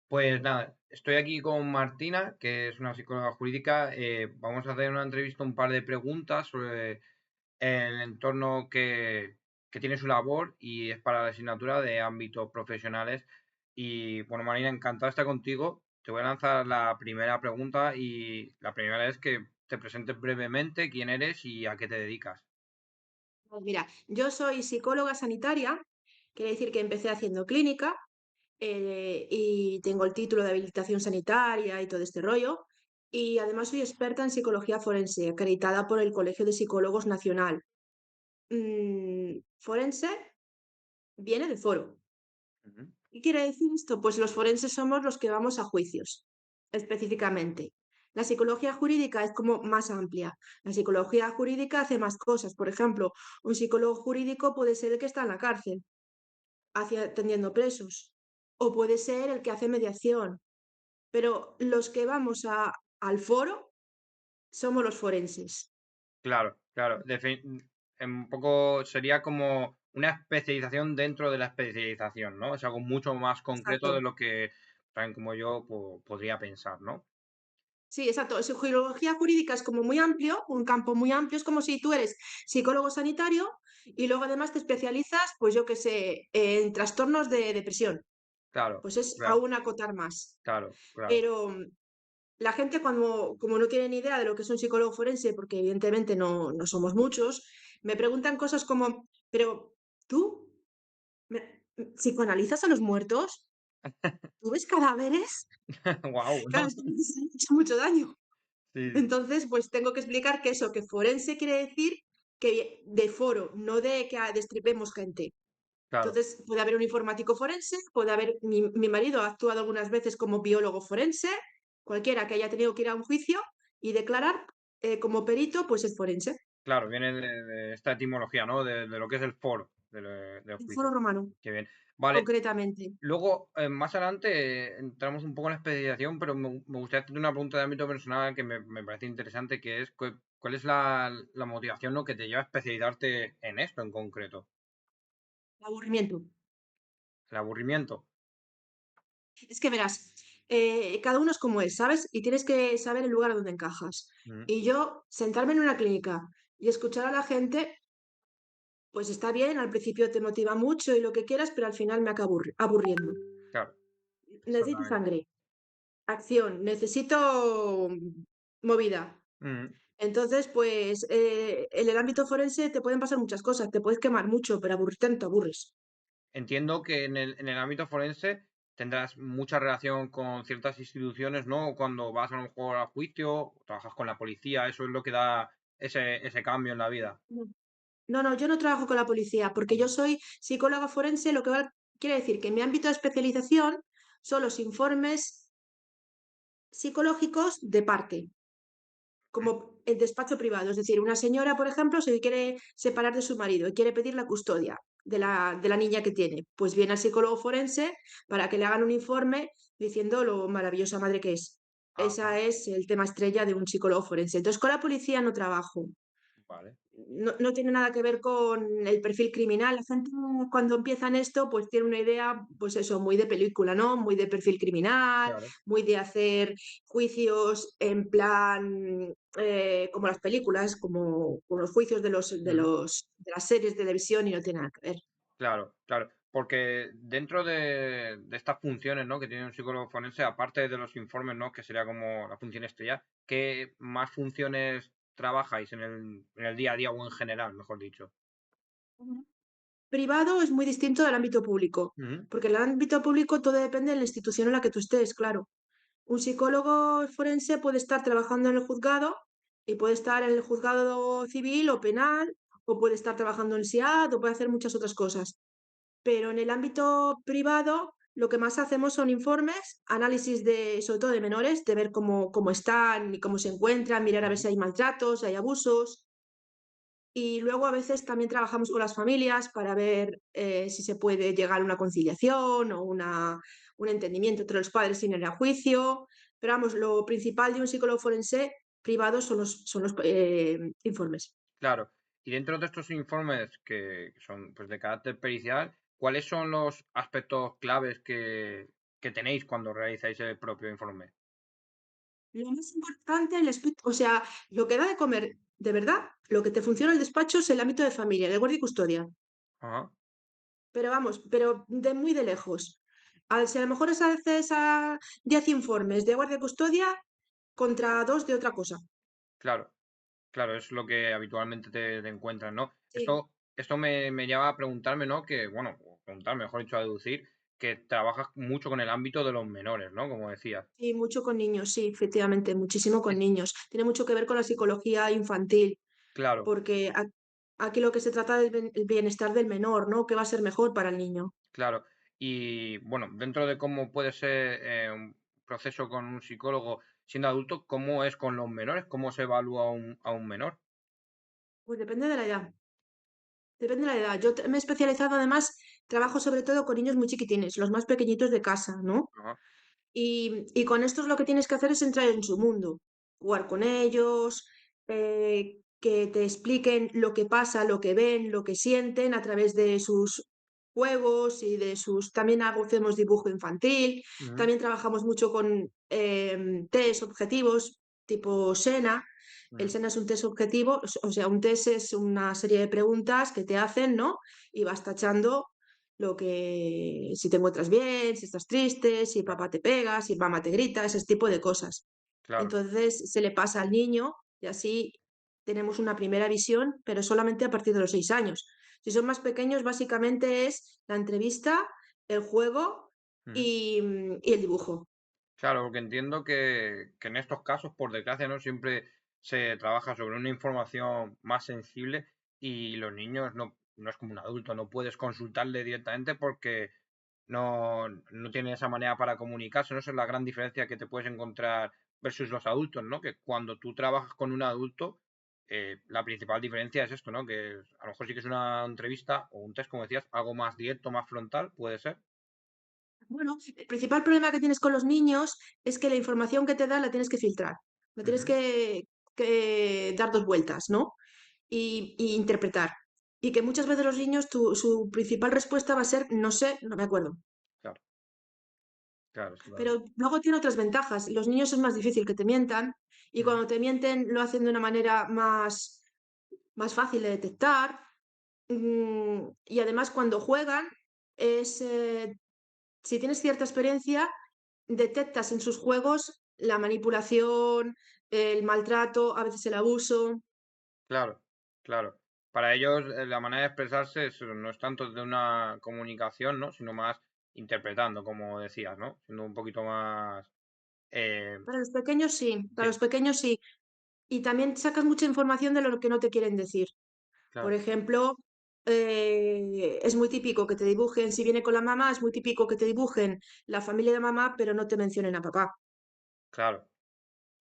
Pues nada, estoy aquí con Martina, que es una psicóloga jurídica. Vamos a hacer una entrevista, un par de preguntas sobre el entorno que tiene su labor y es para la asignatura de ámbitos profesionales. Y bueno, Marina, encantado de estar contigo. Te voy a lanzar la primera pregunta y la primera es que te presentes brevemente quién eres y a qué te dedicas. Pues mira, yo soy psicóloga sanitaria, quiere decir que empecé haciendo clínica y tengo el título de habilitación sanitaria y todo este rollo. Y además soy experta en psicología forense, acreditada por el Colegio de Psicólogos Nacional. Forense viene de foro. Ujú. ¿Qué quiere decir esto? Pues los forenses somos los que vamos a juicios, específicamente. La psicología jurídica es como más amplia. La psicología jurídica hace más cosas. Por ejemplo, un psicólogo jurídico puede ser el que está en la cárcel, atendiendo presos, o puede ser el que hace mediación. Pero los que vamos al foro somos los forenses. Claro, claro. Un poco sería como una especialización dentro de la especialización, ¿no? Es algo mucho más concreto de Exacto. lo que también como yo podría pensar, ¿no? Sí, exacto. Psicología jurídica es como muy amplio, un campo muy amplio. Es como si tú eres psicólogo sanitario y luego además te especializas, pues yo qué sé, en trastornos de depresión. Claro, Pues es claro, aún acotar más. claro, claro. Pero la gente cuando, como no tiene ni idea de lo que es un psicólogo forense, porque evidentemente no somos muchos, me preguntan cosas como, pero tú psicoanalizas a los muertos, tú ves cadáveres. Wow, Claro, ¿no? es que les han hecho mucho daño. Sí, Entonces, pues tengo que explicar que eso, que forense quiere decir que de foro, no de que destripemos gente. claro, Entonces, puede haber un informático forense, puede haber, mi marido ha actuado algunas veces como biólogo forense, cualquiera que haya tenido que ir a un juicio y declarar como perito, pues es forense. claro, viene de esta etimología, ¿no? De lo que es el foro del El juicio. foro romano, Qué bien. Vale, concretamente. luego, más adelante, entramos un poco en la especialización, pero me gustaría hacer una pregunta de ámbito personal que me parece interesante, que es cuál es la motivación, ¿no? que te lleva a especializarte en esto en concreto. Aburrimiento. El aburrimiento. Es que verás, cada uno es como es, ¿sabes? Y tienes que saber el lugar donde encajas. Mm, Y yo, sentarme en una clínica y escuchar a la gente, pues está bien, al principio te motiva mucho y lo que quieras, pero al final me acaba aburriendo. claro, Necesito exactamente. sangre, acción, necesito movida. Mm, Entonces, pues en el ámbito forense te pueden pasar muchas cosas, te puedes quemar mucho, pero aburrirte no te aburres. entiendo que en el ámbito forense tendrás mucha relación con ciertas instituciones, ¿no? Cuando vas a lo mejor a juicio, trabajas con la policía, eso es lo que da ese cambio en la vida. No, no, yo no trabajo con la policía porque yo soy psicóloga forense, lo que quiere decir que en mi ámbito de especialización son los informes psicológicos de parte, como el despacho privado. Es decir, una señora, por ejemplo, se quiere separar de su marido y quiere pedir la custodia de la niña que tiene. Pues viene al psicólogo forense para que le hagan un informe diciendo lo maravillosa madre que es. Ajá, Ese es el tema estrella de un psicólogo forense. Entonces, con la policía no trabajo. vale. No tiene nada que ver con el perfil criminal. La gente cuando empieza en esto, pues tiene una idea, pues eso, muy de película, ¿no? Muy de perfil criminal, Claro. muy de hacer juicios en plan, como las películas, como los juicios Mm. de las series de televisión y no tiene nada que ver. Claro, claro. Porque dentro de estas funciones, ¿no? que tiene un psicólogo forense, aparte de los informes, ¿no? que sería como la función estrella, ¿qué más funciones trabajáis en el día a día o en general, mejor dicho? Ujú. Privado es muy distinto del ámbito público, Ujú. porque en el ámbito público todo depende de la institución en la que tú estés, claro. Un psicólogo forense puede estar trabajando en el juzgado y puede estar en el juzgado civil o penal, o puede estar trabajando en SIAD, o puede hacer muchas otras cosas. Pero en el ámbito privado, lo que más hacemos son informes, análisis de, sobre todo de menores, de ver cómo están y cómo se encuentran, mirar a ver Ujú. si hay maltratos, si hay abusos. Y luego a veces también trabajamos con las familias para ver si se puede llegar a una conciliación o un entendimiento entre los padres sin ir a juicio. Pero vamos, lo principal de un psicólogo forense privado son los informes. Claro. Y dentro de estos informes que son pues, de carácter pericial, ¿cuáles son los aspectos claves que tenéis cuando realizáis el propio informe. Lo más importante, o sea, lo que da de comer, de verdad, lo que te funciona el despacho es el ámbito de familia, de guardia y custodia. Ajá, Pero vamos, pero de muy de lejos. Si a lo mejor haces a 10 informes de guardia y custodia contra dos de otra cosa. claro. Claro, es lo que habitualmente te encuentras, ¿no? Sí. Esto me lleva a preguntarme, ¿no? Que, bueno, o preguntar, mejor dicho, a deducir, que trabajas mucho con el ámbito de los menores, ¿no? Como decías. Sí, mucho con niños, sí, efectivamente, muchísimo con Es- niños. Tiene mucho que ver con la psicología infantil, claro, porque aquí lo que se trata es el bienestar del menor, ¿no? ¿Qué va a ser mejor para el niño? claro. Y, bueno, dentro de cómo puede ser un proceso con un psicólogo siendo adulto, ¿cómo es con los menores? ¿Cómo se evalúa a un menor? Pues depende de la edad. Depende de la edad. Me he especializado además, trabajo sobre todo con niños muy chiquitines, los más pequeñitos de casa, ¿no? Ajá, Y con estos lo que tienes que hacer es entrar en su mundo, jugar con ellos, que te expliquen lo que pasa, lo que ven, lo que sienten a través de sus juegos y de sus... También hacemos dibujo infantil, ujú, también trabajamos mucho con test objetivos tipo SENA. El ujú, SENA es un test objetivo, o sea, un test es una serie de preguntas que te hacen, ¿no? Y vas tachando lo que, si te encuentras bien, si estás triste, si claro, papá te pega, si mamá te grita, ese tipo de cosas. claro, Entonces se le pasa al niño y así tenemos una primera visión, pero solamente a partir de los 6 años. Si son más pequeños, básicamente es la entrevista, el juego ujú. y el dibujo. Claro, porque entiendo que en estos casos, por desgracia, ¿no? Siempre se trabaja sobre una información más sensible y los niños no es como un adulto, no puedes consultarle directamente porque no tienen esa manera para comunicarse, ¿no? Esa es la gran diferencia que te puedes encontrar versus los adultos, ¿no? Que cuando tú trabajas con un adulto, la principal diferencia es esto, ¿no? Que a lo mejor sí que es una entrevista o un test, como decías, algo más directo, más frontal, puede ser. Bueno, el principal problema que tienes con los niños es que la información que te dan la tienes que filtrar, la tienes Ujú, que dar dos vueltas, ¿no? Y interpretar. Y que muchas veces los niños, su principal respuesta va a ser, no sé, no me acuerdo. claro, claro, sí, vale, Pero luego tiene otras ventajas. Los niños es más difícil que te mientan y ujú, cuando te mienten lo hacen de una manera más fácil de detectar. Y además cuando juegan, es, si tienes cierta experiencia, detectas en sus juegos la manipulación, el maltrato, a veces el abuso. claro, claro. Para ellos la manera de expresarse no es tanto de una comunicación, ¿no? Sino más interpretando, como decías, ¿no? Siendo un poquito más... eh, Para los pequeños sí, para sí, los pequeños sí. Y también sacas mucha información de lo que no te quieren decir. Por claro, ejemplo, es muy típico que te dibujen, si viene con la mamá, es muy típico que te dibujen la familia de mamá, pero no te mencionen a papá. claro,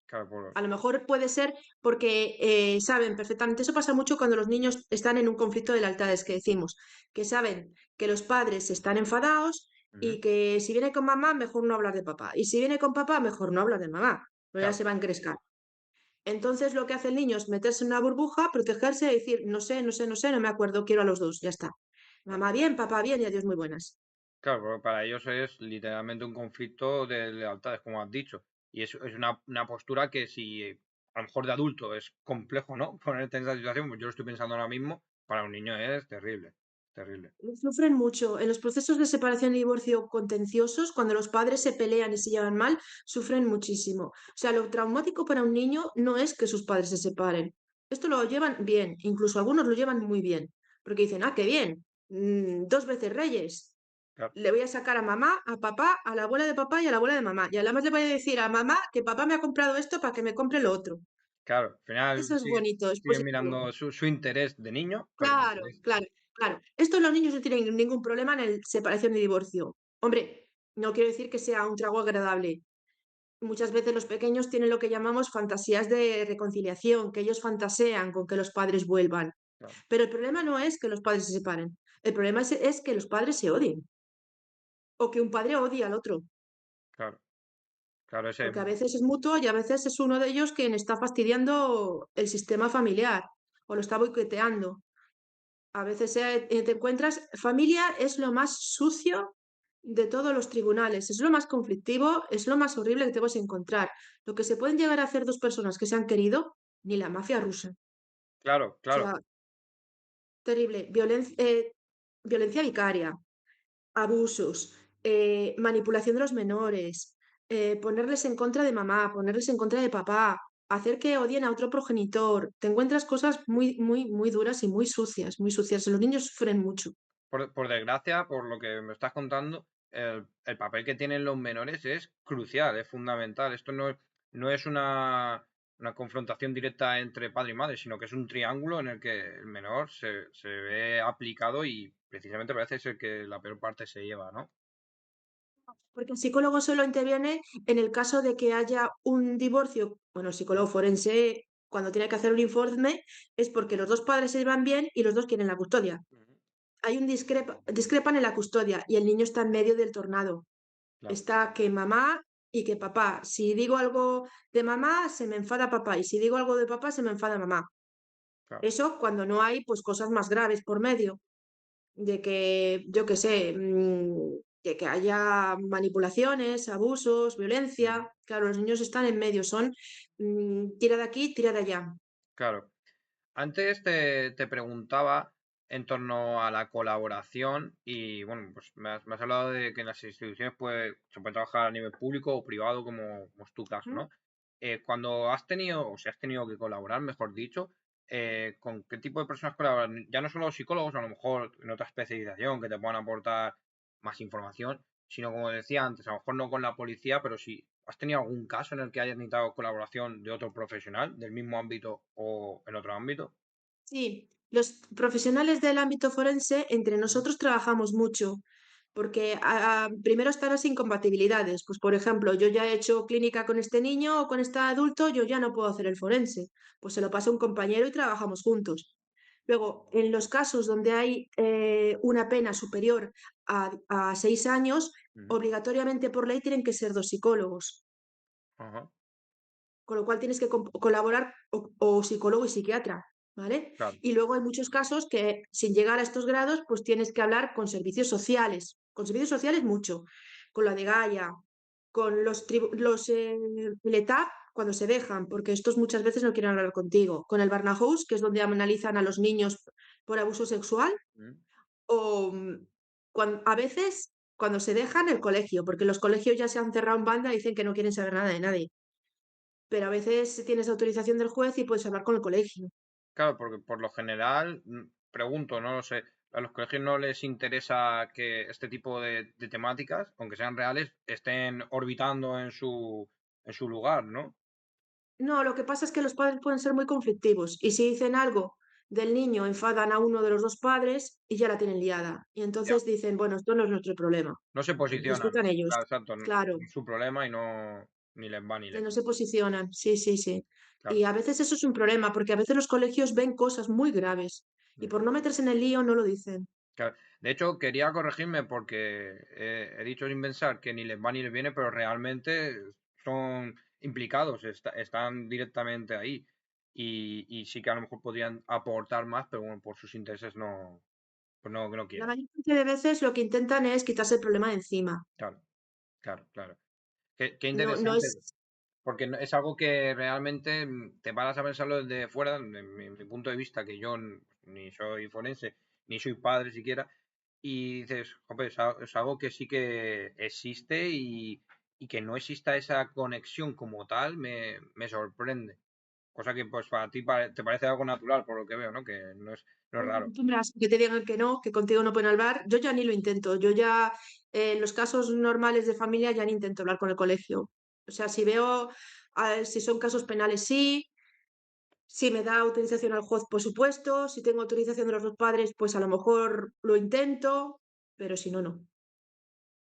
claro, por... A lo mejor puede ser porque saben perfectamente, eso pasa mucho cuando los niños están en un conflicto de lealtades, que decimos, que saben que los padres están enfadados ujú, y que si viene con mamá, mejor no hablar de papá. Y si viene con papá, mejor no hablar de mamá, pero ya claro, se va a encrescar. Entonces lo que hace el niño es meterse en una burbuja, protegerse y decir, no sé, no sé, no sé, no me acuerdo, quiero a los dos, ya está. claro. Mamá bien, papá bien y adiós muy buenas. Claro, porque para ellos es literalmente un conflicto de lealtades, como has dicho. Y es una postura que si a lo mejor de adulto es complejo, ¿no? Ponerte en esa situación, pues yo lo estoy pensando ahora mismo, para un niño es terrible, terrible. Sufren mucho. En los procesos de separación y divorcio contenciosos, cuando los padres se pelean y se llevan mal, sufren muchísimo. O sea, lo traumático para un niño no es que sus padres se separen. Esto lo llevan bien, incluso algunos lo llevan muy bien, porque dicen, ah, qué bien, 2 veces reyes. Claro, Le voy a sacar a mamá, a papá, a la abuela de papá y a la abuela de mamá. Y además le voy a decir a mamá que papá me ha comprado esto para que me compre lo otro. claro, al final Eso es bonito, es sigue positivo. mirando su interés de niño, pero como Claro, dices, claro, claro. Esto los niños no tienen ningún problema en el separación y divorcio. Hombre, no quiero decir que sea un trago agradable. Muchas veces los pequeños tienen lo que llamamos fantasías de reconciliación, que ellos fantasean con que los padres vuelvan. claro, Pero el problema no es que los padres se separen. El problema es que los padres se odien o que un padre odie al otro. claro, claro, ese, Porque a veces es mutuo y a veces es uno de ellos quien está fastidiando el sistema familiar o lo está boicoteando. A veces te encuentras, familia es lo más sucio de todos los tribunales. Es lo más conflictivo, es lo más horrible que te vas a encontrar. Lo que se pueden llegar a hacer dos personas que se han querido, ni la mafia rusa. Claro, O sea, claro. terrible. Violencia vicaria, abusos, manipulación de los menores, ponerles en contra de mamá, ponerles en contra de papá, hacer que odien a otro progenitor. Te encuentras cosas muy, muy, muy duras y muy sucias, muy sucias. Los niños sufren mucho. Por desgracia, por lo que me estás contando, el papel que tienen los menores es crucial, es fundamental. Esto no es una confrontación directa entre padre y madre, sino que es un triángulo en el que el menor se ve aplicado y precisamente parece ser que la peor parte se lleva, ¿no? Porque el psicólogo solo interviene en el caso de que haya un divorcio. Bueno, el psicólogo forense, cuando tiene que hacer un informe, es porque los dos padres se llevan bien y los dos quieren la custodia. Ujú. Hay discrepan en la custodia y el niño está en medio del tornado. Claro, Está que mamá y que papá. Si digo algo de mamá, se me enfada papá. Y si digo algo de papá, se me enfada mamá. claro. Eso cuando no hay pues cosas más graves por medio de que, yo qué sé, de que haya manipulaciones, abusos, Ujú. violencia. Claro, los niños están en medio, son tira de aquí, tira de allá. Claro. Antes te preguntaba en torno a la colaboración y bueno, pues me has hablado de que en las instituciones se puede trabajar a nivel público o privado como es tu caso, ¿Mm? ¿no? Cuando has tenido, o si has tenido que colaborar, mejor dicho, ¿con qué tipo de personas colaboran? Ya no solo psicólogos, a lo mejor en otra especialización que te puedan aportar más información, sino como decía antes, a lo mejor no con la policía, pero si has tenido algún caso en el que hayas necesitado colaboración de otro profesional del mismo ámbito o en otro ámbito. Sí, los profesionales del ámbito forense, entre Ujú, nosotros trabajamos mucho, porque primero están las incompatibilidades. Pues, por ejemplo, yo ya he hecho clínica con este niño o con este adulto, yo ya no puedo hacer el forense. Pues se lo pasa a un compañero y trabajamos juntos. Luego, en los casos donde hay una pena superior a 6 años, ujú, obligatoriamente por ley tienen que ser dos psicólogos, ajá, con lo cual tienes que colaborar o psicólogo y psiquiatra, ¿vale? claro. Y luego hay muchos casos que sin llegar a estos grados, pues tienes que hablar con servicios sociales mucho, con la de Gaia, con el ETAP cuando se dejan, porque estos muchas veces no quieren hablar contigo, con el Barnahus, que es donde analizan a los niños por abuso sexual, Ujú. o a veces cuando se dejan el colegio, porque los colegios ya se han cerrado en banda y dicen que no quieren saber nada de nadie, pero a veces tienes autorización del juez y puedes hablar con el colegio. Claro, porque por lo general, pregunto, no lo sé, a los colegios no les interesa que este tipo de temáticas, aunque sean reales, estén orbitando en su lugar, ¿no? No, lo que pasa es que los padres pueden ser muy conflictivos y si dicen algo del niño enfadan a uno de los dos padres y ya la tienen liada. Y Ya, entonces dicen, bueno, esto no es nuestro problema. no se posicionan. Discutan ellos. Claro, exacto, Claro, es su problema y no, ni les va ni que les no se viene. posicionan. Sí, sí, sí. Claro. Y a veces eso es un problema porque a veces los colegios ven cosas muy graves y por Ujú. no meterse en el lío no lo dicen. Claro. De hecho, quería corregirme porque he dicho sin pensar que ni les va ni les viene, pero realmente son implicados, están directamente ahí. Y sí que a lo mejor podrían aportar más, pero bueno, por sus intereses no, pues no La quieren. mayor parte de veces lo que intentan es quitarse el problema de encima. Claro, claro, claro. Qué No, no interesante, es. porque es algo que realmente te paras a pensarlo desde fuera, desde mi punto de vista, que yo ni soy forense, ni soy padre siquiera, y dices, joder, es algo que sí que existe y que no exista esa conexión como tal me sorprende. Cosa que pues para ti te parece algo natural por lo que veo, ¿no? Que no es Te raro. acostumbras a que te digan que no, que contigo no pueden hablar. Yo ya ni lo intento. Yo ya, en los casos normales de familia, ya ni intento hablar con el colegio. O sea, si veo, si son casos penales, sí. Si me da autorización al juez, por supuesto. Si tengo autorización de los dos padres, pues a lo mejor lo intento. Pero si no, no.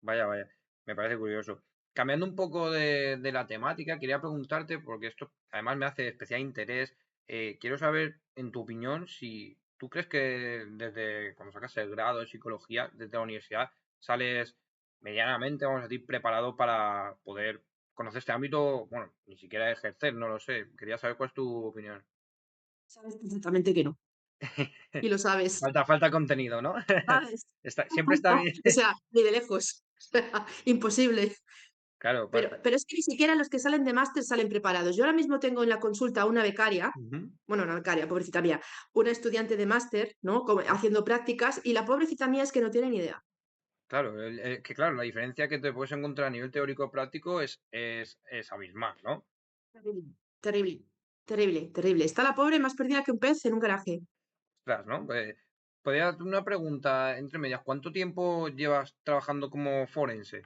Vaya, vaya, me parece curioso. Cambiando un poco de la temática, quería preguntarte, porque esto además me hace de especial interés, quiero saber, en tu opinión, si tú crees que desde cuando sacas el grado de psicología, desde la universidad, sales medianamente, vamos a decir, preparado para poder conocer este ámbito, bueno, ni siquiera ejercer, no lo sé. Quería saber cuál es tu opinión. Sabes perfectamente que no. y lo sabes, Falta contenido, ¿no? ¿sabes? Siempre está bien. O sea, ni de lejos. O sea, imposible. Claro, Pero es que ni siquiera los que salen de máster salen preparados. Yo ahora mismo tengo en la consulta a una becaria, ujú, bueno, una becaria, pobrecita mía, una estudiante de máster, ¿no? Haciendo prácticas, y la pobrecita mía es que no tiene ni idea. claro, que claro, la diferencia que te puedes encontrar a nivel teórico práctico es abismal, ¿no? Terrible, terrible, terrible, terrible. Está la pobre más perdida que un pez en un garaje. Ostras, ¿no? Podría hacer una pregunta entre medias. ¿Cuánto tiempo llevas trabajando como forense?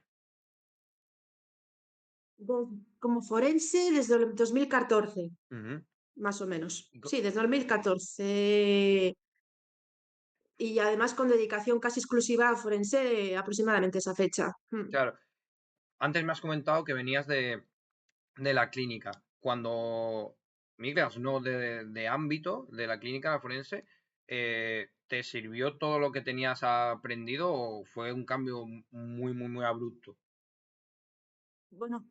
Como forense desde el 2014, Ujú. más o menos. Y Sí, desde 2014. Y además con dedicación casi exclusiva a forense aproximadamente esa fecha. claro, antes me has comentado que venías de la clínica. Cuando migras, ¿no? De ámbito de la clínica a la forense, ¿te sirvió todo lo que tenías aprendido o fue un cambio muy, muy, muy abrupto? Bueno,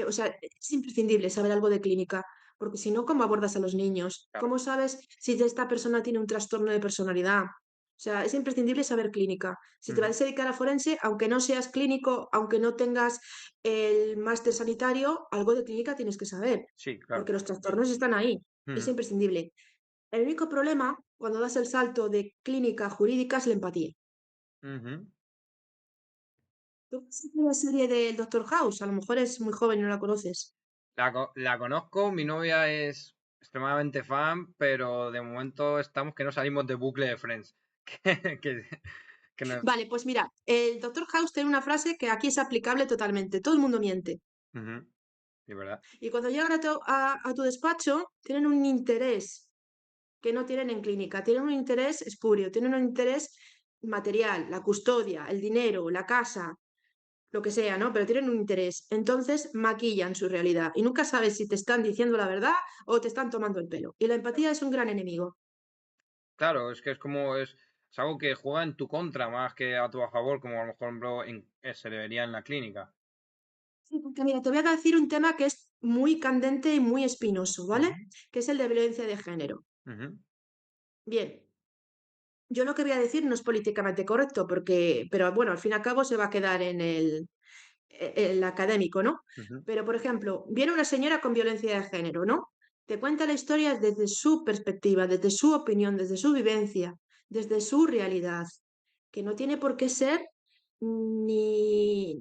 o sea, es imprescindible saber algo de clínica, porque si no, ¿cómo abordas a los niños? Claro. ¿Cómo sabes si esta persona tiene un trastorno de personalidad? O sea, es imprescindible saber clínica. Si te Ujú. vas a dedicar a forense, aunque no seas clínico, aunque no tengas el máster sanitario, algo de clínica tienes que saber, Sí, claro. porque los trastornos están ahí. Es Ujú, imprescindible. El único problema cuando das el salto de clínica a jurídica es la empatía. ujú. ¿Tú conoces la serie del Doctor House? A lo mejor es muy joven y no la conoces. La conozco, mi novia es extremadamente fan, pero de momento estamos que no salimos de bucle de Friends. Que, que, que no- Vale, pues mira, el Doctor House tiene una frase que aquí es aplicable totalmente. Todo el mundo miente. Ujú, de verdad. Y cuando llegan a tu despacho, tienen un interés que no tienen en clínica. Tienen un interés espurio, tienen un interés material, la custodia, el dinero, la casa, lo que sea, ¿no? Pero tienen un interés. Entonces maquillan su realidad y nunca sabes si te están diciendo la verdad o te están tomando el pelo. Y la empatía es un gran enemigo. Claro, es que es algo que juega en tu contra más que a tu favor, como a lo mejor bro, se debería en la clínica. Sí, porque mira, te voy a decir un tema que es muy candente y muy espinoso, ¿vale? Ujú, Que es el de violencia de género. ujú, Bien, yo lo que voy a decir no es políticamente correcto, pero bueno, al fin y al cabo se va a quedar el académico, ¿no? ujú. Pero, por ejemplo, viene una señora con violencia de género, ¿no? Te cuenta la historia desde su perspectiva, desde su opinión, desde su vivencia, desde su realidad, que no tiene por qué ser ni,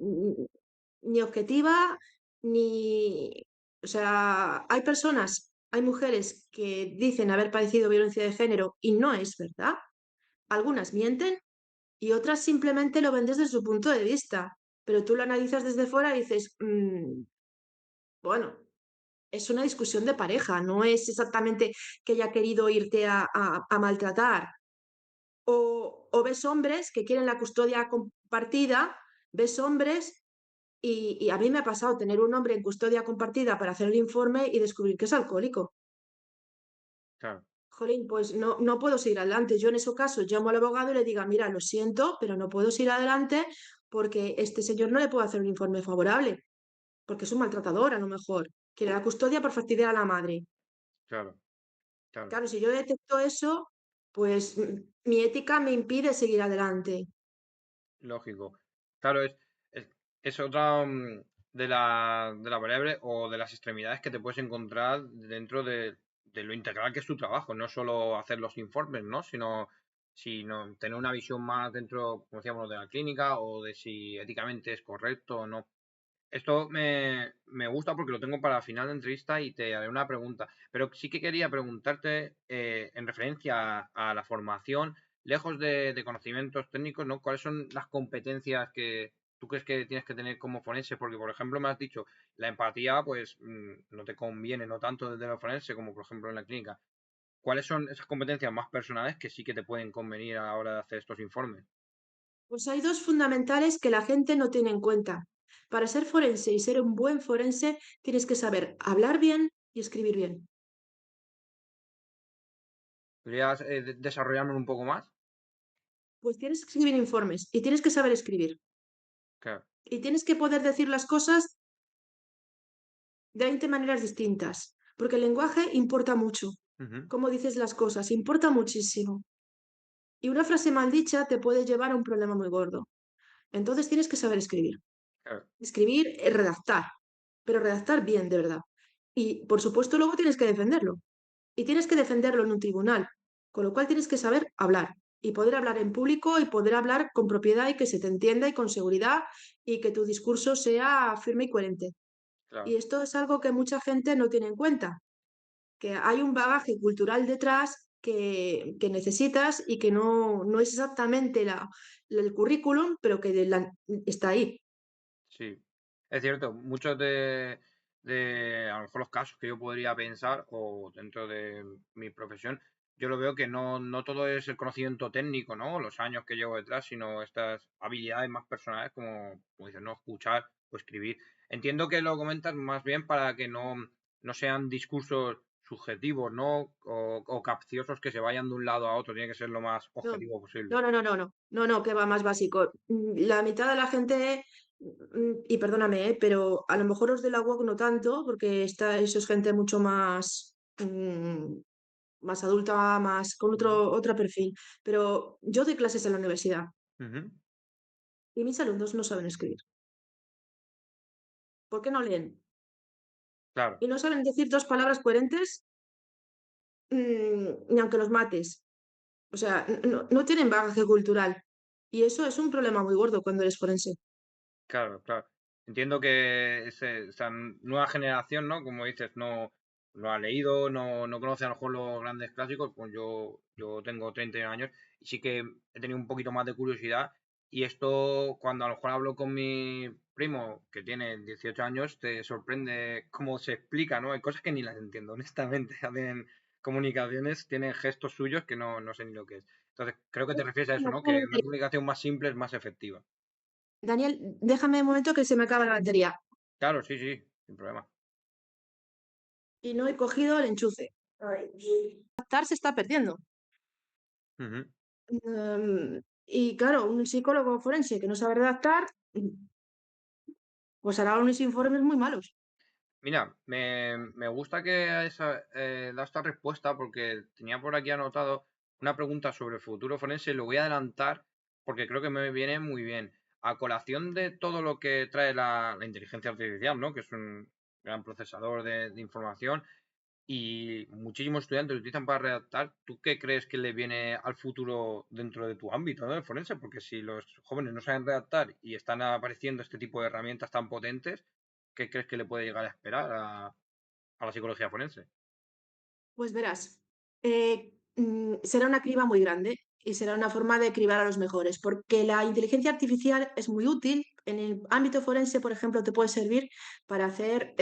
ni objetiva, ni... O sea, hay personas, hay mujeres que dicen haber padecido violencia de género y no es verdad. Algunas mienten y otras simplemente lo ven desde su punto de vista, pero tú lo analizas desde fuera y dices, bueno, es una discusión de pareja, no es exactamente que haya querido irte a maltratar. O ves hombres que quieren la custodia compartida, ves hombres, y a mí me ha pasado tener un hombre en custodia compartida para hacer el informe y descubrir que es alcohólico. Claro, Jolín, pues no, no puedo seguir adelante. Yo en ese caso llamo al abogado y le diga, mira, lo siento, pero no puedo seguir adelante porque este señor no le puede hacer un informe favorable, porque es un maltratador a lo mejor. Quiere la custodia por fastidiar a la madre. claro, claro, Claro, si yo detecto eso, pues mi ética me impide seguir adelante. lógico. Claro, es, es otra de la variable o de las extremidades que te puedes encontrar dentro de lo integral que es tu trabajo, no solo hacer los informes, ¿no? Sino tener una visión más dentro, como decíamos, de la clínica o de si éticamente es correcto o no. Esto me gusta porque lo tengo para el final de entrevista y te haré una pregunta. Pero sí que quería preguntarte en referencia a la formación, lejos de conocimientos técnicos, ¿no? ¿Cuáles son las competencias que tú crees que tienes que tener como forense? Porque, por ejemplo, me has dicho, la empatía, pues no te conviene, no tanto desde lo forense como, por ejemplo, en la clínica. ¿Cuáles son esas competencias más personales que sí que te pueden convenir a la hora de hacer estos informes? Pues hay dos fundamentales que la gente no tiene en cuenta. Para ser forense y ser un buen forense, tienes que saber hablar bien y escribir bien. ¿Podrías desarrollarme un poco más? Pues tienes que escribir informes y tienes que saber escribir. Claro. Y tienes que poder decir las cosas de 20 maneras distintas, porque el lenguaje importa mucho. Ujú, cómo dices las cosas, importa muchísimo. Y una frase mal dicha te puede llevar a un problema muy gordo. Entonces tienes que saber escribir. claro, Escribir es redactar, pero redactar bien, de verdad. Y por supuesto luego tienes que defenderlo. Y tienes que defenderlo en un tribunal, con lo cual tienes que saber hablar y poder hablar en público y poder hablar con propiedad y que se te entienda y con seguridad y que tu discurso sea firme y coherente. Y claro. esto es algo que mucha gente no tiene en cuenta, que hay un bagaje cultural detrás que necesitas y que no es exactamente el currículum, pero que está ahí. Sí, es cierto, muchos de a lo mejor los casos que yo podría pensar o dentro de mi profesión, yo lo veo que no todo es el conocimiento técnico, ¿no? Los años que llevo detrás, sino estas habilidades más personales como dices, no escuchar o escribir. Entiendo que lo comentas más bien para que no sean discursos subjetivos, ¿no? O capciosos que se vayan de un lado a otro, tiene que ser lo más No, objetivo posible. no, que va más básico. La mitad de la gente, y perdóname, pero a lo mejor los de la UOC no tanto, porque eso es gente mucho más adulta, más con Ujú, otro perfil. Pero yo doy clases en la universidad ujú, y mis alumnos no saben escribir. ¿Por qué no leen? claro, Y no saben decir dos palabras coherentes, ni aunque los mates. O sea, no tienen bagaje cultural. Y eso es un problema muy gordo cuando eres forense. claro, claro. Entiendo que esa nueva generación, ¿no? Como dices, no ha leído, no conoce a lo mejor los grandes clásicos. Pues yo tengo 31 años y sí que he tenido un poquito más de curiosidad. Y esto, cuando a lo mejor hablo con mi primo, que tiene 18 años, te sorprende cómo se explica, ¿no? Hay cosas que ni las entiendo, honestamente. Hacen comunicaciones, tienen gestos suyos que no sé ni lo que es. Entonces, creo que te refieres a eso, ¿no? Que una comunicación más simple es más efectiva. Daniel, déjame un momento que se me acaba la batería. Claro, sí, sí, sin problema. Y no he cogido el enchufe. Adaptar se está perdiendo. Ujú. Y claro, un psicólogo forense que no sabe redactar, pues hará unos informes muy malos. Mira, me gusta que da esta respuesta porque tenía por aquí anotado una pregunta sobre el futuro forense. Lo voy a adelantar porque creo que me viene muy bien. A colación de todo lo que trae la inteligencia artificial, ¿no? Que es un gran procesador de información y muchísimos estudiantes lo utilizan para redactar. ¿Tú qué crees que le viene al futuro dentro de tu ámbito, ¿no? El forense, porque si los jóvenes no saben redactar y están apareciendo este tipo de herramientas tan potentes, ¿qué crees que le puede llegar a esperar a la psicología forense? Pues verás, será una criba muy grande y será una forma de cribar a los mejores, porque la inteligencia artificial es muy útil. En el ámbito forense, por ejemplo, te puede servir para hacer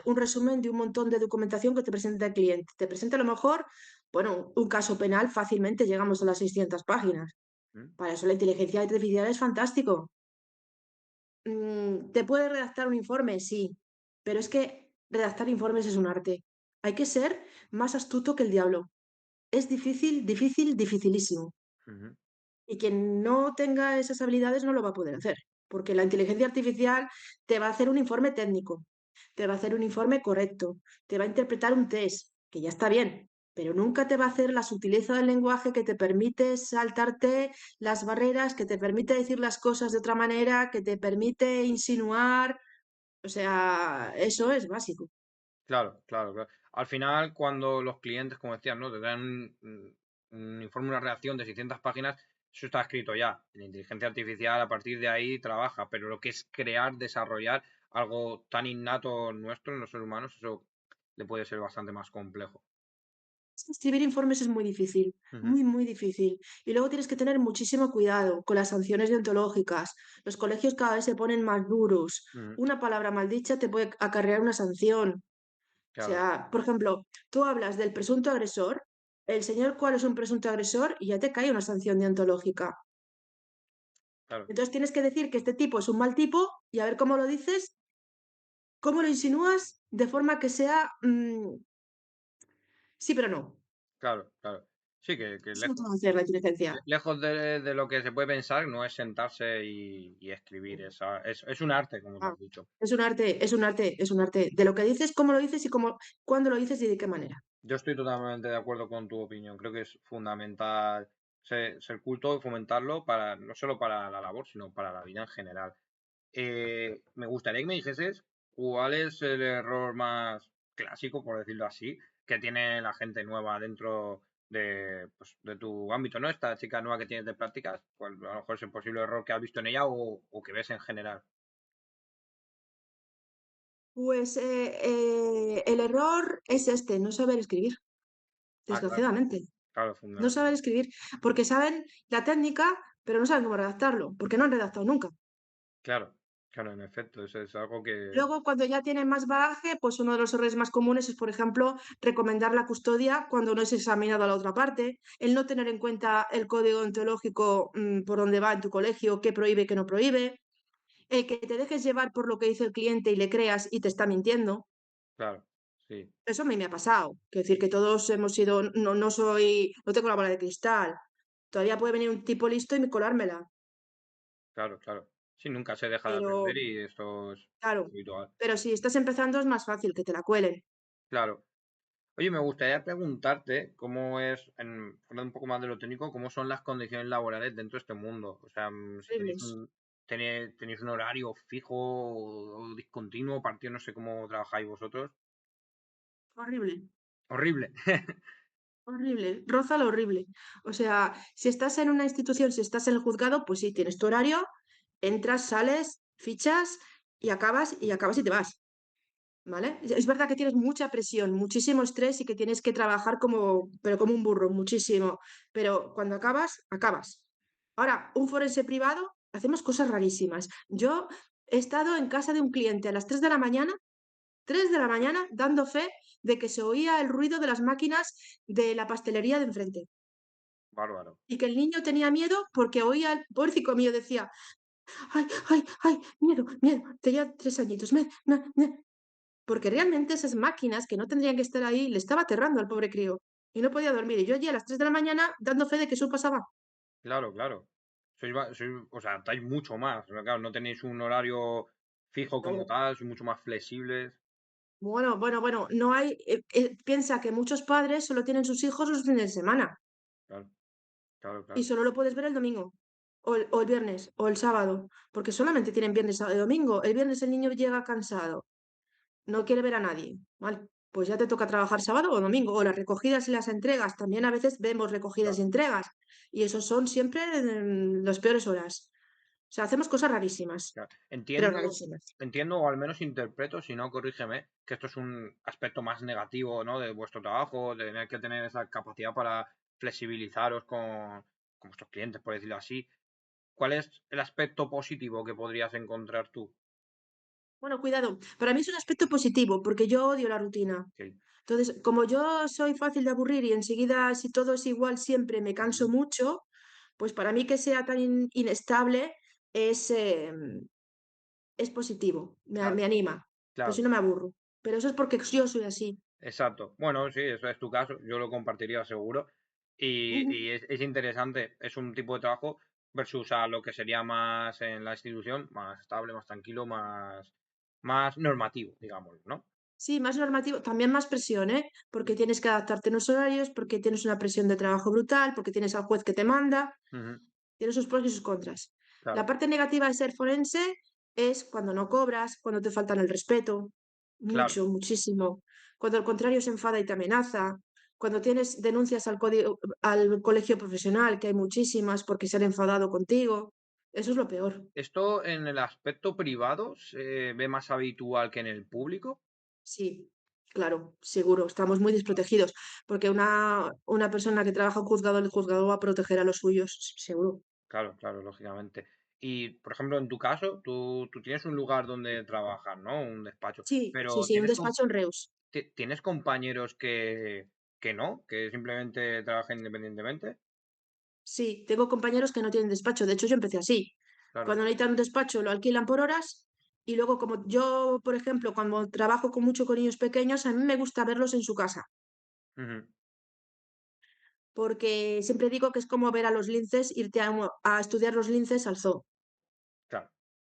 un resumen de un montón de documentación que te presenta el cliente. Te presenta a lo mejor, bueno, un caso penal, fácilmente llegamos a las 600 páginas. ¿Mm? Para eso la inteligencia artificial es fantástico. ¿Te puede redactar un informe? Sí, pero es que redactar informes es un arte. Hay que ser más astuto que el diablo. Es difícil, difícil, dificilísimo. Ujú, Y quien no tenga esas habilidades no lo va a poder hacer, porque la inteligencia artificial te va a hacer un informe técnico, te va a hacer un informe correcto, te va a interpretar un test, que ya está bien, pero nunca te va a hacer la sutileza del lenguaje que te permite saltarte las barreras, que te permite decir las cosas de otra manera, que te permite insinuar. O sea, eso es básico. claro, claro, claro. Al final, cuando los clientes, como decías, ¿no? Te dan un informe, una redacción de 600 páginas, eso está escrito ya. La inteligencia artificial a partir de ahí trabaja, pero lo que es crear, desarrollar algo tan innato nuestro, en los seres humanos, eso le puede ser bastante más complejo. Escribir informes es muy difícil, Ujú, muy, muy difícil. Y luego tienes que tener muchísimo cuidado con las sanciones deontológicas. Los colegios cada vez se ponen más duros. ujú, Una palabra mal dicha te puede acarrear una sanción. O claro, sea, por ejemplo, tú hablas del presunto agresor, el señor cuál es un presunto agresor y ya te cae una sanción deontológica. claro, Entonces tienes que decir que este tipo es un mal tipo y a ver cómo lo dices, cómo lo insinúas de forma que sea sí, pero no. claro, claro. Sí, que Eso no te va a hacer la inteligencia. lejos de lo que se puede pensar, no es sentarse y escribir. Es un arte, como tú Ah, has dicho. es un arte, es un arte, es un arte. De lo que dices, cómo lo dices y cómo, cuándo lo dices y de qué manera. Yo estoy totalmente de acuerdo con tu opinión. Creo que es fundamental ser culto y fomentarlo para, no solo para la labor, sino para la vida en general. Me gustaría que me dijeses cuál es el error más clásico, por decirlo así, que tiene la gente nueva dentro de, pues, de tu ámbito, ¿no? Esta chica nueva que tienes de prácticas, pues a lo mejor es el posible error que has visto en ella o que ves en general. Pues el error es este, no saber escribir, Ah, claro, desgraciadamente. claro, No saber fundamental. escribir, porque saben la técnica, pero no saben cómo redactarlo, porque no han redactado nunca. Claro, claro, en efecto, eso es algo que, Luego, cuando ya tienen más bagaje, pues uno de los errores más comunes es, por ejemplo, recomendar la custodia cuando no es examinado a la otra parte, el no tener en cuenta el código ontológico por donde va en tu colegio, qué prohíbe, qué no prohíbe, el que te dejes llevar por lo que dice el cliente y le creas y te está mintiendo. claro, sí, Eso a mí me ha pasado. Quiero decir que todos hemos sido, no, no soy, no tengo la bola de cristal. Todavía puede venir un tipo listo y colármela. claro, claro. Sí, nunca se deja de Pero, aprender y esto es claro, habitual. pero si estás empezando es más fácil que te la cuelen. Claro. Oye, me gustaría preguntarte cómo es, fuera un poco más de lo técnico, cómo son las condiciones laborales dentro de este mundo. O sea, si Horribles. tenéis un horario fijo o discontinuo, partido, no sé cómo trabajáis vosotros. Horrible. Horrible. Horrible. Roza lo horrible. O sea, si estás en una institución, si estás en el juzgado, pues sí, tienes tu horario, entras, sales, fichas y acabas y te vas. ¿Vale? Es verdad que tienes mucha presión, muchísimo estrés y que tienes que trabajar como, pero como un burro, muchísimo. Pero cuando acabas, acabas. Ahora, un forense privado, hacemos cosas rarísimas. Yo he estado en casa de un cliente a las 3 de la mañana, 3 de la mañana, dando fe de que se oía el ruido de las máquinas de la pastelería de enfrente. Bárbaro. Y que el niño tenía miedo porque oía, el pobrecito mío decía, ay, ay, ay, miedo, miedo, tenía 3 añitos, porque realmente esas máquinas que no tendrían que estar ahí le estaba aterrando al pobre crío y no podía dormir. Y yo allí a las 3 de la mañana dando fe de que eso pasaba. Claro, claro. O sea, estáis mucho más. Pero claro, no tenéis un horario fijo como No. tal, sois mucho más flexibles. Bueno, bueno, bueno, no hay. Piensa que muchos padres solo tienen sus hijos los fines de semana Claro, claro, y claro. solo lo puedes ver el domingo o el viernes o el sábado, porque solamente tienen viernes, sábado y domingo. El viernes el niño llega cansado, no quiere ver a nadie. Vale, pues ya te toca trabajar sábado o domingo, o las recogidas y las entregas. También a veces vemos recogidas y Claro, entregas, y esos son siempre las peores horas. O sea, hacemos cosas rarísimas, claro. pero Entiendo, rarísimas. entiendo, o al menos interpreto, si no, corrígeme, que esto es un aspecto más negativo, ¿no? De vuestro trabajo, de tener que tener esa capacidad para flexibilizaros con vuestros clientes, por decirlo así. ¿Cuál es el aspecto positivo que podrías encontrar tú? Bueno, cuidado, para mí es un aspecto positivo, porque yo odio la rutina. Sí. Entonces, como yo soy fácil de aburrir y enseguida, si todo es igual, siempre me canso Ujú. mucho, pues para mí que sea tan inestable es, es positivo, me Claro, anima, pues si claro. no me aburro. Pero eso es porque yo soy así. Exacto. Bueno, sí, eso es tu caso. Yo lo compartiría seguro. Y es interesante. Es un tipo de trabajo versus a lo que sería más en la institución, más estable, más tranquilo, más normativo, digamos, ¿no? Sí, más normativo, también más presión, ¿eh? Porque tienes que adaptarte a los horarios, porque tienes una presión de trabajo brutal, porque tienes al juez que te manda, Ujú. tiene sus pros y sus contras. La Claro, parte negativa de ser forense es cuando no cobras, cuando te faltan el respeto, claro. mucho, muchísimo, cuando al contrario se enfada y te amenaza, cuando tienes denuncias al colegio profesional, que hay muchísimas porque se han enfadado contigo, eso es lo peor. ¿Esto en el aspecto privado se ve más habitual que en el público? Sí, claro, seguro, estamos muy desprotegidos, porque una persona que trabaja en juzgado, el juzgado va a proteger a los suyos, seguro. Claro, claro, lógicamente. Y, por ejemplo, en tu caso, tú tienes un lugar donde trabajar, ¿no? Un despacho. Sí, sí, Pero sí, un despacho en Reus. ¿tienes compañeros que no? Que simplemente trabajan independientemente. Sí, tengo compañeros que no tienen despacho, de hecho yo empecé así. Claro. Cuando necesitan un despacho lo alquilan por horas y luego como yo, por ejemplo, cuando trabajo mucho con niños pequeños, a mí me gusta verlos en su casa, Ujú. porque siempre digo que es como ver a los linces, irte a estudiar los linces al zoo. Claro.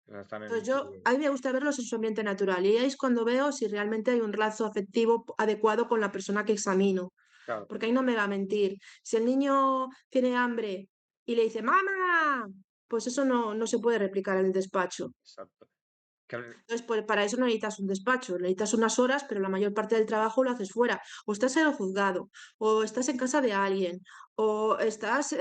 Están en Entonces un yo, sitio. a mí me gusta verlos en su ambiente natural y ahí es cuando veo si realmente hay un lazo afectivo adecuado con la persona que examino. Claro, Porque ahí no me va a mentir. Si el niño tiene hambre y le dice ¡Mamá! Pues eso no se puede replicar en el despacho. exacto. Que- Entonces, pues para eso no necesitas un despacho, necesitas unas horas, pero la mayor parte del trabajo lo haces fuera. O estás en el juzgado, o estás en casa de alguien, o estás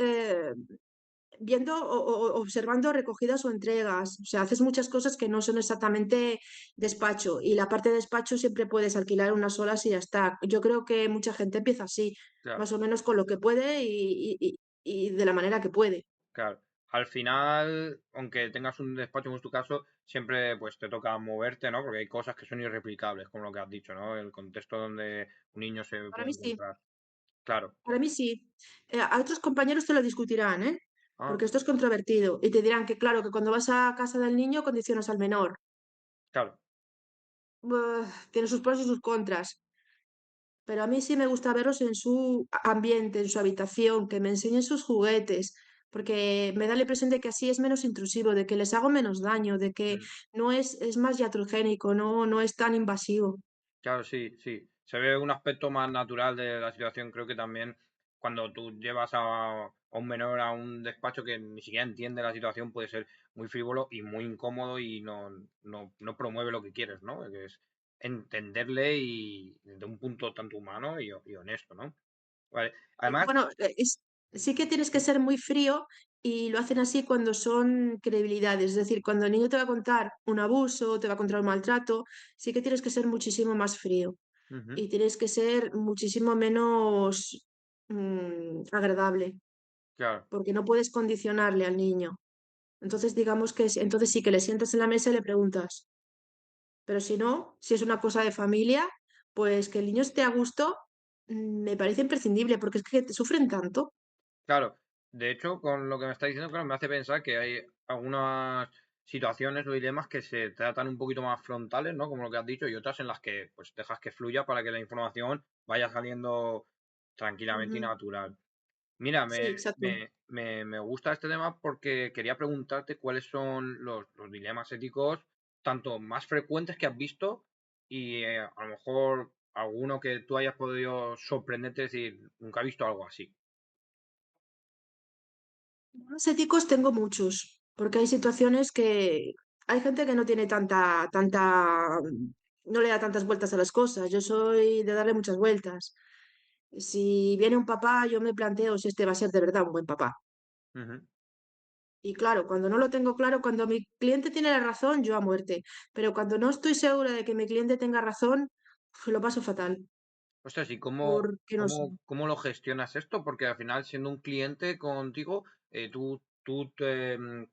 viendo o observando recogidas o entregas. O sea, haces muchas cosas que no son exactamente despacho. Y la parte de despacho siempre puedes alquilar unas horas y ya está. Yo creo que mucha gente empieza así, claro, más o menos con lo que puede y de la manera que puede. claro. Al final, aunque tengas un despacho, como es tu caso, siempre pues te toca moverte, ¿no? Porque hay cosas que son irreplicables, como lo que has dicho, ¿no? El contexto donde un niño se Para puede mí sí. encontrar. Claro. Para mí sí. A otros compañeros te lo discutirán, ¿eh? Ah, Porque esto es controvertido. Y te dirán que, claro, que cuando vas a casa del niño condicionas al menor. claro, Tiene sus pros y sus contras. Pero a mí sí me gusta verlos en su ambiente, en su habitación, que me enseñen sus juguetes, porque me da la impresión de que así es menos intrusivo, de que les hago menos daño, de que mm, es más iatrogénico, no es tan invasivo. claro, sí, sí. Se ve un aspecto más natural de la situación. Creo que también cuando tú llevas a un menor a un despacho que ni siquiera entiende la situación, puede ser muy frívolo y muy incómodo y no promueve lo que quieres, ¿no? Que es entenderle y desde un punto tanto humano y honesto, ¿no? Vale. Además, Bueno, sí que tienes que ser muy frío y lo hacen así cuando son credibilidades. Es decir, cuando el niño te va a contar un abuso, te va a contar un maltrato, sí que tienes que ser muchísimo más frío ujú, y tienes que ser muchísimo menos agradable, claro, porque no puedes condicionarle al niño. Entonces, digamos que entonces sí que le sientas en la mesa y le preguntas. Pero si no, si es una cosa de familia, pues que el niño esté a gusto, me parece imprescindible, porque es que sufren tanto. claro. De hecho, con lo que me está diciendo, claro, me hace pensar que hay algunas situaciones o dilemas que se tratan un poquito más frontales, ¿no? Como lo que has dicho, y otras en las que pues dejas que fluya para que la información vaya saliendo tranquilamente y Ujú. natural. Mira, Sí, exacto. me gusta este tema porque quería preguntarte cuáles son los dilemas éticos tanto más frecuentes que has visto y a lo mejor alguno que tú hayas podido sorprenderte y decir, nunca he visto algo así. Problemas éticos tengo muchos, porque hay situaciones que hay gente que no tiene no le da tantas vueltas a las cosas. Yo soy de darle muchas vueltas. Si viene un papá, yo me planteo si este va a ser de verdad un buen papá. Ujú. Y claro, cuando no lo tengo claro, cuando mi cliente tiene la razón, yo a muerte. Pero cuando no estoy segura de que mi cliente tenga razón, lo paso fatal. Ostras, ¿y Porque no sé. cómo lo gestionas esto? Porque al final, siendo un cliente contigo, tú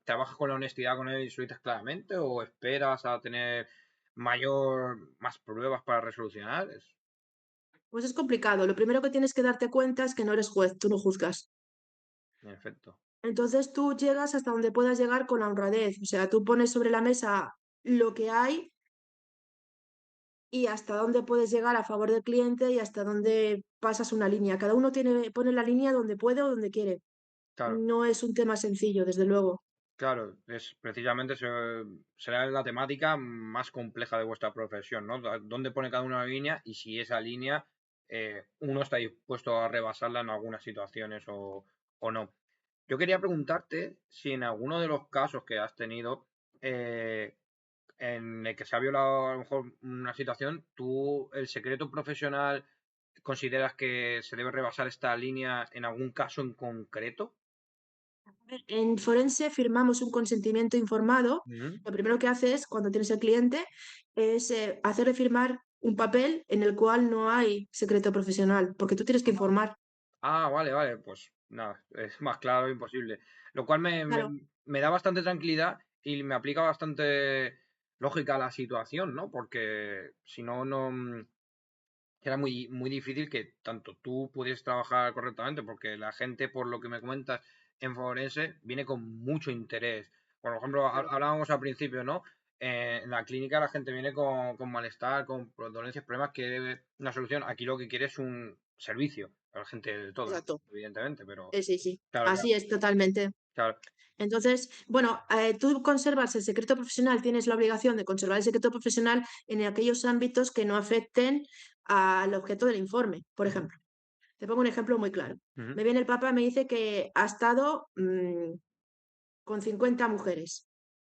trabajas con la honestidad con él y lo dices claramente o esperas a tener más pruebas para resolucionar. Pues es complicado. Lo primero que tienes que darte cuenta es que no eres juez, tú no juzgas. En efecto, Entonces tú llegas hasta donde puedas llegar con la honradez. O sea, tú pones sobre la mesa lo que hay y hasta dónde puedes llegar a favor del cliente y hasta dónde pasas una línea. Cada uno pone la línea donde puede o donde quiere. claro. No es un tema sencillo, desde luego. Claro, es precisamente será la temática más compleja de vuestra profesión, ¿no? ¿Dónde pone cada uno la línea y si esa línea uno está dispuesto a rebasarla en algunas situaciones o no? Yo quería preguntarte si en alguno de los casos que has tenido eh, en el que se ha violado a lo mejor una situación, tú el secreto profesional consideras que se debe rebasar esta línea en algún caso en concreto. En forense firmamos un consentimiento informado. Ujú. Lo primero que haces cuando tienes el cliente es hacerle firmar un papel en el cual no hay secreto profesional, porque tú tienes que informar. Ah, vale, vale, pues nada, es más claro imposible. Lo cual Claro. me da bastante tranquilidad y me aplica bastante lógica a la situación, ¿no? Porque si no, era muy difícil que tanto tú pudieses trabajar correctamente, porque la gente, por lo que me comentas, en forense viene con mucho interés. Por ejemplo, Claro. hablábamos al principio, ¿no? En la clínica la gente viene con malestar, con dolencias, problemas, que una solución. Aquí lo que quiere es un servicio. Habrá gente de todo, ¿no? Exacto. Evidentemente, pero Sí, sí. claro, claro, Así es, totalmente. claro. Entonces, bueno, tú conservas el secreto profesional, tienes la obligación de conservar el secreto profesional en aquellos ámbitos que no afecten al objeto del informe. Por Ujú, ejemplo, te pongo un ejemplo muy claro. ujú, Me viene el Papa y me dice que ha estado con 50 mujeres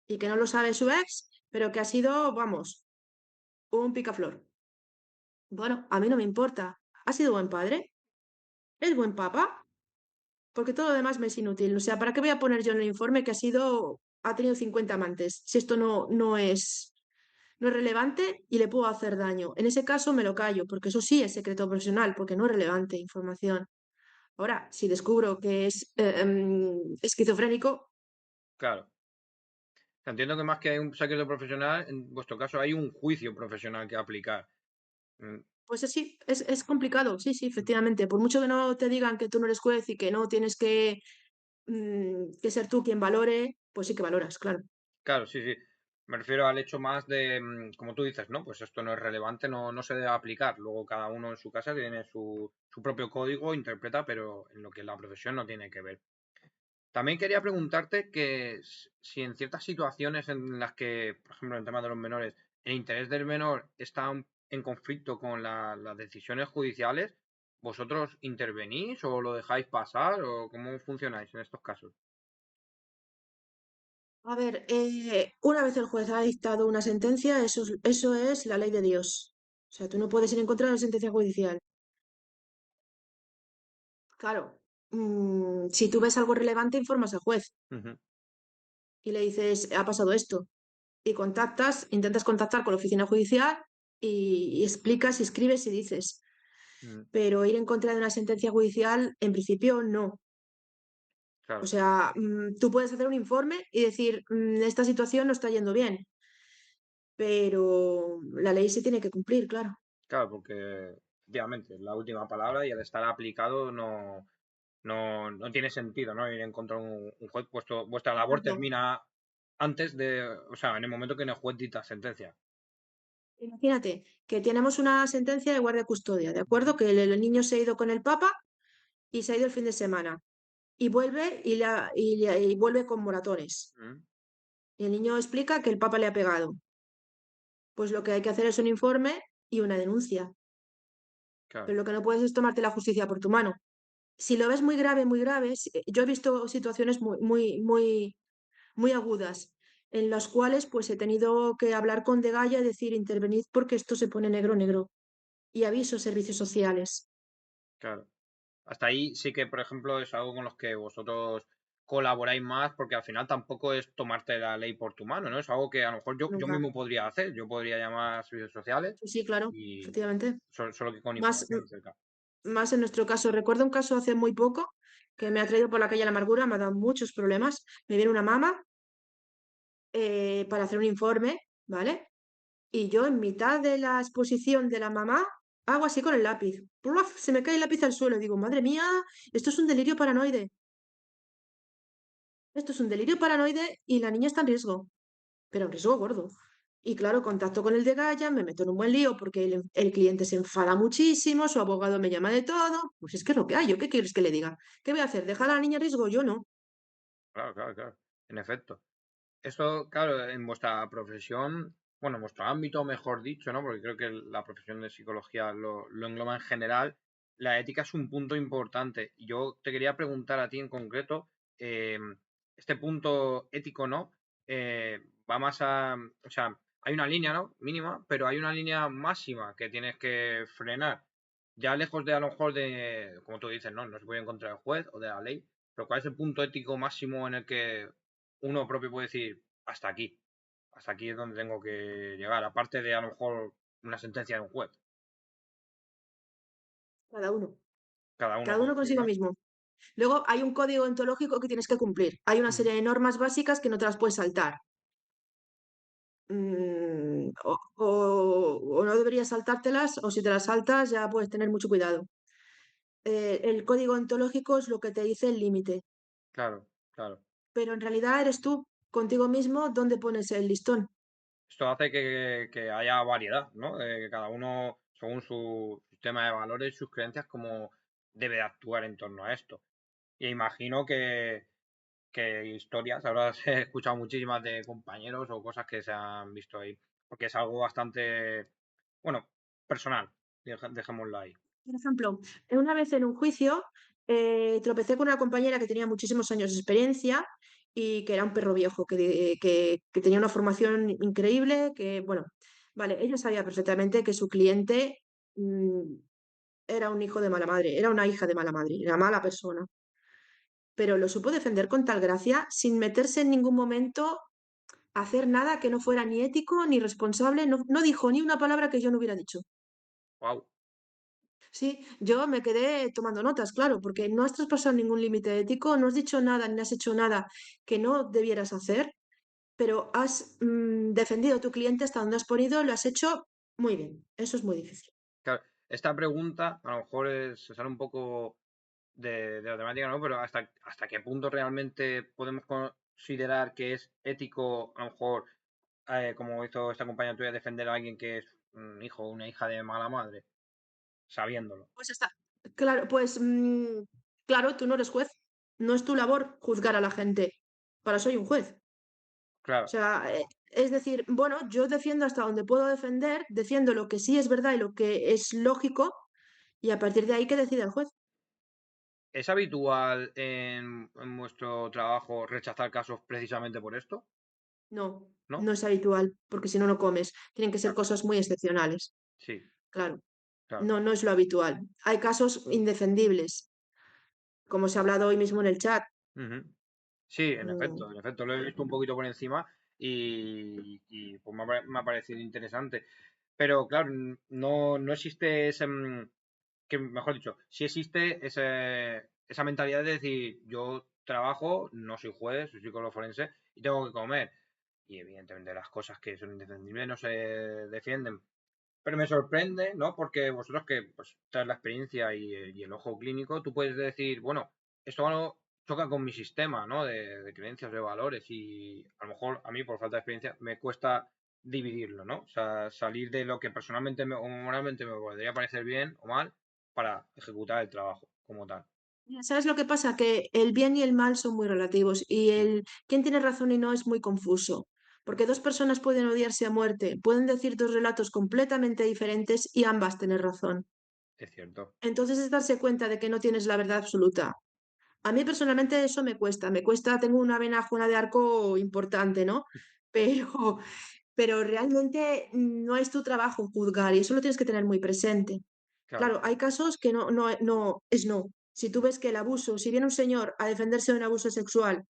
y que no lo sabe su ex, pero que ha sido, vamos, un picaflor. Bueno, a mí no me importa. ¿Ha sido buen padre? ¿Es buen papa? Porque todo lo demás me es inútil. O sea, ¿para qué voy a poner yo en el informe que ha tenido 50 amantes? Si esto no es relevante y le puedo hacer daño. En ese caso me lo callo, porque eso sí es secreto profesional, porque no es relevante información. Ahora, si descubro que es esquizofrénico, claro. Entiendo que más que un secreto profesional, en vuestro caso hay un juicio profesional que aplicar. Mm, pues sí, es complicado. Sí, sí, efectivamente. Por mucho que no te digan que tú no eres juez y que no tienes que ser tú quien valore, pues sí que valoras, claro. claro, sí, sí. Me refiero al hecho más de, como tú dices, ¿no? Pues esto no es relevante, no se debe aplicar. Luego cada uno en su casa tiene su propio código, interpreta, pero en lo que la profesión no tiene que ver. También quería preguntarte que si en ciertas situaciones en las que, por ejemplo, en el tema de los menores, el interés del menor está en conflicto con las decisiones judiciales, ¿vosotros intervenís o lo dejáis pasar o cómo funcionáis en estos casos? A ver, una vez el juez ha dictado una sentencia, eso es la ley de Dios. O sea, tú no puedes ir en contra de una sentencia judicial. Claro, si tú ves algo relevante, informas al juez Ujú, y le dices, ha pasado esto. Y intentas contactar con la oficina judicial y explicas, y escribes y dices. ujú, Pero ir en contra de una sentencia judicial, en principio, no. O claro, sea, tú puedes hacer un informe y decir, esta situación no está yendo bien, pero la ley se tiene que cumplir, claro. claro, porque efectivamente es la última palabra y al estar aplicado no tiene sentido, ¿no? Ir en contra de un juez, puesto vuestra labor Exacto. termina antes de, o sea, en el momento que el juez dicta sentencia. Imagínate que tenemos una sentencia de guardia custodia, ¿de Ujú, acuerdo? Que el niño se ha ido con el Papa y se ha ido el fin de semana y vuelve y vuelve con moratones. ujú, Y el niño explica que el Papa le ha pegado. Pues lo que hay que hacer es un informe y una denuncia. claro, Pero lo que no puedes es tomarte la justicia por tu mano. Si lo ves muy grave, yo he visto situaciones muy agudas en las cuales pues he tenido que hablar con Degaya y decir intervenid porque esto se pone negro negro y aviso servicios sociales. claro. Hasta ahí sí que, por ejemplo, es algo con los que vosotros colaboráis más, porque al final tampoco es tomarte la ley por tu mano, ¿no? Es algo que a lo mejor yo Nunca. mismo podría hacer. Yo podría llamar a servicios sociales Sí, sí, claro, y efectivamente. solo que con Más, información cerca. más en nuestro caso. Recuerdo un caso hace muy poco que me ha traído por la calle la amargura, me ha dado muchos problemas. Me viene una mamá para hacer un informe, ¿vale? Y yo en mitad de la exposición de la mamá hago así con el lápiz. ¡Pluf! Se me cae el lápiz al suelo. Digo, madre mía, esto es un delirio paranoide. Esto es un delirio paranoide y la niña está en riesgo, pero en riesgo gordo. Y claro, contacto con el de Gaia, me meto en un buen lío porque el cliente se enfada muchísimo, su abogado me llama de todo. Pues es que es lo que hay. ¿Yo qué quieres que le diga? ¿Qué voy a hacer? ¿Dejar a la niña en riesgo? Yo no. Claro, claro, claro. En efecto. Esto, claro, en vuestra profesión, bueno, en vuestro ámbito, mejor dicho, ¿no? Porque creo que la profesión de psicología lo engloba en general. La ética es un punto importante. Y yo te quería preguntar a ti en concreto, eh, este punto ético, ¿no? Va más a, o sea, hay una línea, ¿no? Mínima, pero hay una línea máxima que tienes que frenar. Ya lejos de a lo mejor de, como tú dices, ¿no? No se puede encontrar el juez o de la ley, pero ¿cuál es el punto ético máximo en el que uno propio puede decir, hasta aquí, hasta aquí es donde tengo que llegar, aparte de a lo mejor una sentencia de un juez? Cada uno. Cada uno Cada puede uno decir, consigo ¿no? mismo. Luego hay un código ontológico que tienes que cumplir. Hay una Ujú. serie de normas básicas que no te las puedes saltar. O no deberías saltártelas, o si te las saltas ya puedes tener mucho cuidado. El código ontológico es lo que te dice el límite, Claro, claro. pero en realidad eres tú contigo mismo donde pones el listón. Esto hace que haya variedad, ¿no? Que cada uno, según su sistema de valores, sus creencias, como debe de actuar en torno a esto. Y imagino que historias, habrás escuchado muchísimas de compañeros o cosas que se han visto ahí, porque es algo bastante, bueno, personal, dejémoslo ahí. Por ejemplo, una vez en un juicio tropecé con una compañera que tenía muchísimos años de experiencia y que era un perro viejo, que tenía una formación increíble, que, bueno, vale, ella sabía perfectamente que su cliente era un hijo de mala madre, era una hija de mala madre, era mala persona, pero lo supo defender con tal gracia sin meterse en ningún momento a hacer nada que no fuera ni ético ni responsable, no, no dijo ni una palabra que yo no hubiera dicho. Wow. Sí, yo me quedé tomando notas, claro, porque no has traspasado ningún límite ético, no has dicho nada ni has hecho nada que no debieras hacer, pero has defendido a tu cliente hasta donde has podido, lo has hecho muy bien. Eso es muy difícil. Claro, esta pregunta a lo mejor se sale un poco de la temática, ¿no? Pero hasta qué punto realmente podemos considerar que es ético, a lo mejor, como hizo esta compañía tuya, defender a alguien que es un hijo o una hija de mala madre, sabiéndolo. Pues está. Claro, pues claro, tú no eres juez. No es tu labor juzgar a la gente. Para eso hay un juez. O Claro, sea, es decir, bueno, yo defiendo hasta donde puedo defender, defiendo lo que sí es verdad y lo que es lógico, y a partir de ahí que decida el juez. ¿es habitual en vuestro trabajo rechazar casos precisamente por esto? No, ¿No? no es habitual, porque si no, no comes. Tienen que ser Claro, cosas muy excepcionales. sí, Claro, claro. no, no es lo habitual. Hay casos indefendibles, como se ha hablado hoy mismo en el chat. Ujú. Sí, Mm, en efecto, lo he visto un poquito por encima y pues me ha parecido interesante. Pero claro, no existe ese, que mejor dicho, sí existe esa mentalidad de decir, yo trabajo, no soy juez, soy psicólogo forense y tengo que comer. Y evidentemente las cosas que son indefendibles no se defienden. Pero me sorprende, ¿no? Porque vosotros que pues traes la experiencia y el ojo clínico, tú puedes decir, bueno, esto no choca con mi sistema, ¿no? De creencias, de valores y a lo mejor a mí por falta de experiencia me cuesta dividirlo, ¿no? O sea, salir de lo que personalmente o moralmente me podría parecer bien o mal para ejecutar el trabajo como tal. mira, ¿sabes lo que pasa? Que el bien y el mal son muy relativos y Sí, el quién tiene razón y no es muy confuso. Porque dos personas pueden odiarse a muerte, pueden decir dos relatos completamente diferentes y ambas tener razón. es cierto. Entonces es darse cuenta de que no tienes la verdad absoluta. A mí personalmente eso me cuesta, tengo una vena Juana de Arco importante, ¿no? Pero, pero realmente no es tu trabajo juzgar y eso lo tienes que tener muy presente. Claro, Claro, hay casos que no, es no. Si tú ves que el abuso, si viene un señor a defenderse de un abuso sexual,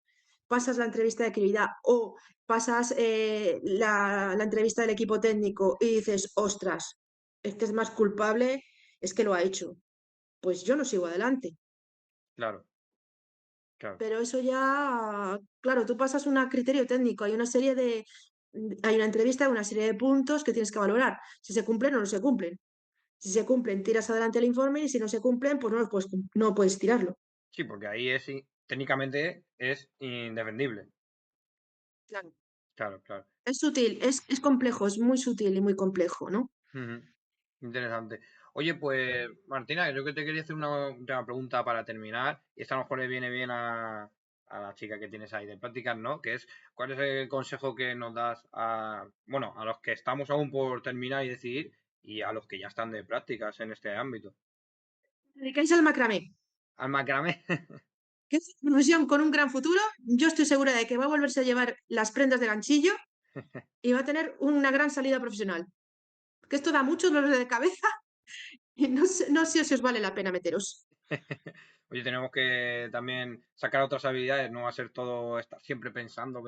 pasas la entrevista de credibilidad o pasas la entrevista del equipo técnico y dices, ostras, este es más culpable, es que lo ha hecho. Pues yo no sigo adelante. claro, claro. Pero eso ya, claro, tú pasas un criterio técnico, hay una entrevista, una serie de puntos que tienes que valorar, si se cumplen o no se cumplen. Si se cumplen, tiras adelante el informe y si no se cumplen, pues no puedes tirarlo. Sí, porque ahí técnicamente es indefendible. Claro. Claro, claro. Es sutil, es complejo, es muy sutil y muy complejo, ¿no? Ujú. Interesante. Oye, pues Martina, yo que te quería hacer una última pregunta para terminar, y esta a lo mejor le viene bien a la chica que tienes ahí de prácticas, ¿no? Que es, ¿cuál es el consejo que nos das a, bueno, a los que estamos aún por terminar y decidir y a los que ya están de prácticas en este ámbito? Dedicáis al macramé, Al macramé. que es una profesión con un gran futuro. Yo estoy segura de que va a volverse a llevar las prendas de ganchillo y va a tener una gran salida profesional. Que esto da muchos dolores de cabeza y no sé si os vale la pena meteros. Oye, tenemos que también sacar otras habilidades, no va a ser todo estar siempre pensando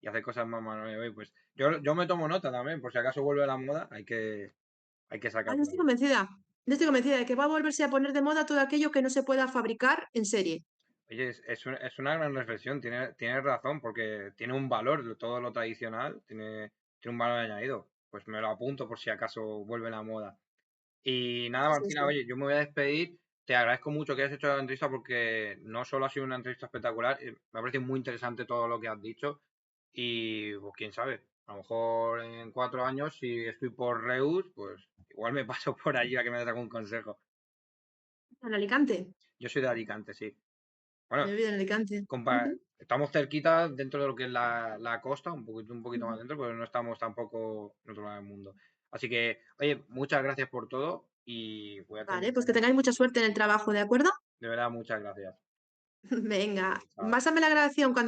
y hacer cosas más manuales. Oye, pues yo me tomo nota también, por si acaso vuelve a la moda, hay que Yo sacarlo estoy ahí. convencida. Yo estoy convencida de que va a volverse a poner de moda todo aquello que no se pueda fabricar en serie. Oye, es una gran reflexión, tienes razón, porque tiene un valor, todo lo tradicional tiene un valor añadido. Pues me lo apunto por si acaso vuelve la moda. Y nada, Sí, Martina, sí. oye, yo me voy a despedir. Te agradezco mucho que hayas hecho la entrevista porque no solo ha sido una entrevista espectacular, me ha parecido muy interesante todo lo que has dicho. Y pues quién sabe, a lo mejor en 4 años, si estoy por Reus, pues igual me paso por allí a que me des algún consejo. ¿En Alicante? Yo soy de Alicante, sí. Yo Bueno, vivo en Alicante. Ujú. estamos cerquita dentro de lo que es la costa, un poquito más Ujú. dentro, pero no estamos tampoco en otro lado del mundo. Así que, oye, muchas gracias por todo y voy a Vale, terminar. pues que tengáis mucha suerte en el trabajo, ¿de acuerdo? De verdad, muchas gracias. Venga, Chao. pásame la grabación cuando